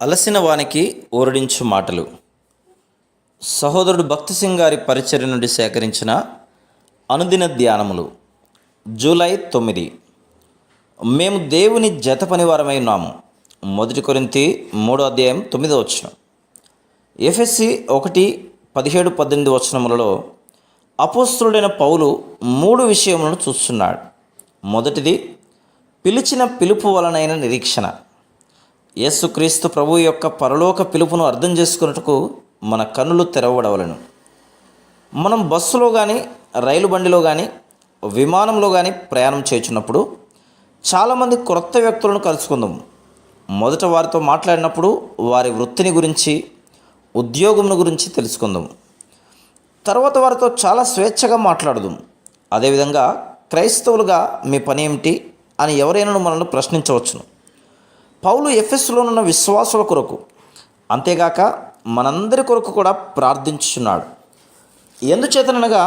అలసిన వానికి ఊరడించు మాటలు. సహోదరుడు భక్తి సింగ్ గారి పరిచర్య నుండి సేకరించిన అనుదిన ధ్యానములు. జూలై 9. మేము దేవుని జత పనివారమై ఉన్నాము. 1 కొరింథీ 3:9. ఎఫెసీ 1:17-18 అపోస్తలుడైన పౌలు 3 విషయములను చూస్తున్నాడు. మొదటిది, పిలిచిన పిలుపు వలనైన నిరీక్షణ. యేసుక్రీస్తు ప్రభు యొక్క పరలోక పిలుపును అర్థం చేసుకున్నట్టుకు మన కన్నులు తెరవబడవలను. మనం బస్సులో కానీ, రైలు బండిలో కానీ, విమానంలో కానీ ప్రయాణం చేయుచున్నప్పుడు చాలామంది క్రొత్త వ్యక్తులను కలుసుకుందాం. మొదట వారితో మాట్లాడినప్పుడు వారి వృత్తిని గురించి, ఉద్యోగం గురించి తెలుసుకుందాం. తర్వాత వారితో చాలా స్వేచ్ఛగా మాట్లాడదాం. అదేవిధంగా క్రైస్తవులుగా మీ పని ఏమిటి అని ఎవరైనా మనల్ని ప్రశ్నించవచ్చును. పౌలు ఎఫెసులోనున్న విశ్వాసుల కొరకు, అంతేగాక మనందరి కొరకు కూడా ప్రార్థించుచున్నాడు. ఎందుచేతనగా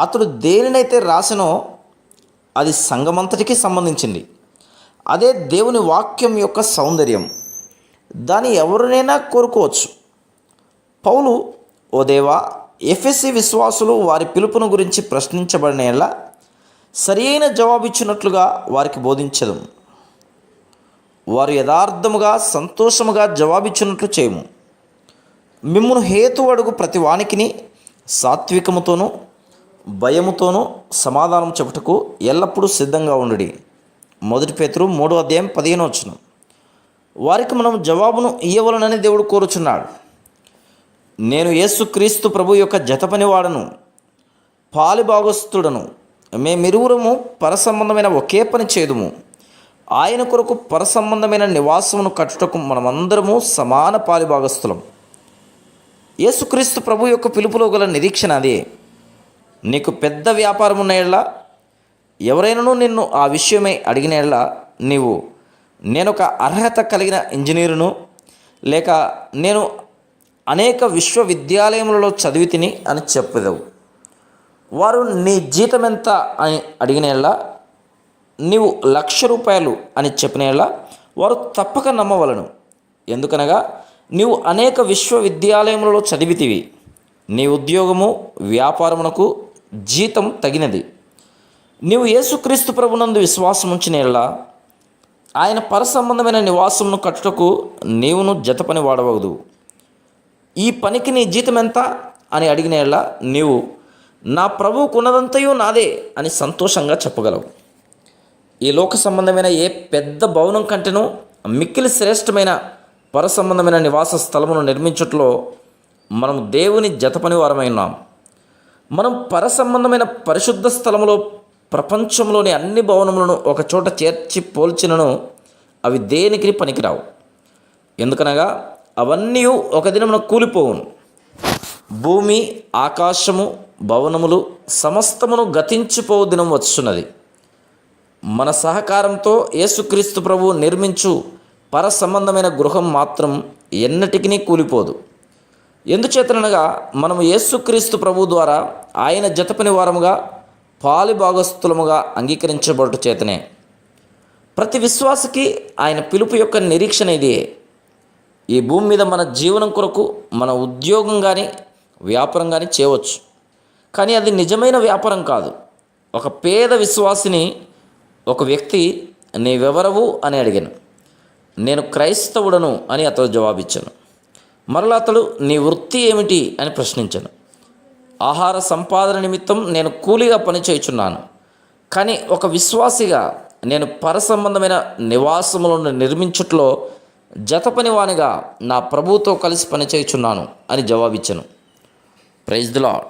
అతడు దేనినైతే రాసినో అది సంఘమంతటికి సంబంధించింది. అదే దేవుని వాక్యం యొక్క సౌందర్యం. దాన్ని ఎవరినైనా కోరుకోవచ్చు. పౌలు, ఓ దేవా, ఎఫెసీ విశ్వాసులు వారి పిలుపును గురించి ప్రశ్నించబడిన యెడల సరియైన జవాబిచ్చినట్లుగా వారికి బోధించదు. వారు యథార్థముగా సంతోషముగా జవాబిచ్చినట్లు చేయము. మిమ్మును హేతు అడుగు ప్రతి వానికిని సాత్వికముతోనూ భయముతోనూ సమాధానం చెప్పుటకు ఎల్లప్పుడూ సిద్ధంగా ఉండుడి. 1 పేతురు 3:15. వారికి మనం జవాబును ఇయ్యవలనని దేవుడు కోరుచున్నాడు. నేను యేసుక్రీస్తు ప్రభు యొక్క జతపనివాడను, పాలిభాగస్థుడను. మేమిరువురము పరసంబంధమైన ఒకే పని చేదుము. ఆయన కొరకు పరసంబంధమైన నివాసమును కట్టుటకు మనమందరము సమాన పాలిభాగస్థులం. యేసుక్రీస్తు ప్రభు యొక్క పిలుపులో గల నిరీక్షణ అదే. నీకు పెద్ద వ్యాపారం ఉన్న యెడల, ఎవరైనాను నిన్ను ఆ విషయమై అడిగిన యెడల నీవు నేనొక అర్హత కలిగిన ఇంజనీరును, లేక నేను అనేక విశ్వవిద్యాలయములలో చదివి తిని అని చెప్పెదవు. వారు నీ జీతం ఎంత అని అడిగిన యెడల నీవు ₹1,00,000 అని చెప్పిన యెడల వారు తప్పక నమ్మవలను. ఎందుకనగా నీవు అనేక విశ్వవిద్యాలయములలో చదివితివి. నీ ఉద్యోగము వ్యాపారమునకు జీతం తగినది. నీవు యేసుక్రీస్తు ప్రభునందు విశ్వాసం ఉంచిన యెడల ఆయన పరసంబంధమైన నివాసమును కట్టుటకు నీవును జత పని వాడవదు. ఈ పనికి నీ జీతం ఎంత అని అడిగిన యెడల నీవు నా ప్రభువుకు ఉన్నదంతయు నాదే అని సంతోషంగా చెప్పగలవు. ఈ లోక సంబంధమైన ఏ పెద్ద భవనం కంటేనూ మిక్కిలి శ్రేష్టమైన పరసంబంధమైన నివాస స్థలమును నిర్మించట్లో మనం దేవుని జతపని వారమై ఉన్నాం. మనం పరసంబంధమైన పరిశుద్ధ స్థలములో ప్రపంచంలోని అన్ని భవనములను ఒక చోట చేర్చి పోల్చినను అవి దేనికి పనికిరావు. ఎందుకనగా అవన్నీ ఒక దినమున కూలిపోవును. భూమి, ఆకాశము, భవనములు సమస్తమును గతించిపోవు దినం వచ్చున్నది. మన సహకారంతో యేసుక్రీస్తు ప్రభువు నిర్మించు పరసంబంధమైన గృహం మాత్రం ఎన్నటికీ కూలిపోదు. ఎందుచేతనగా మనము యేసుక్రీస్తు ప్రభువు ద్వారా ఆయన జతపని వారముగా పాలిభాగస్థులముగా అంగీకరించబడుట చేతనే ప్రతి విశ్వాసకి ఆయన పిలుపు యొక్క నిరీక్షణ ఇదే. ఈ భూమి మీద మన జీవనం కొరకు మన ఉద్యోగం కానీ, వ్యాపారం కానీ చేయవచ్చు. కానీ అది నిజమైన వ్యాపారం కాదు. ఒక పేద విశ్వాసిని ఒక వ్యక్తి, నీవెవరవు అని అడిగాను. నేను క్రైస్తవుడను అని అతడు జవాబిచ్చాను. మరలా అతడు, నీ వృత్తి ఏమిటి అని ప్రశ్నించాను. ఆహార సంపాదన నిమిత్తం నేను కూలీగా పనిచేయుచున్నాను. కానీ ఒక విశ్వాసిగా నేను పరసంబంధమైన నివాసములను నిర్మించుట్లో జతపని వానిగా నా ప్రభువుతో కలిసి పనిచేయుచున్నాను అని జవాబిచ్చాను. Praise the lord.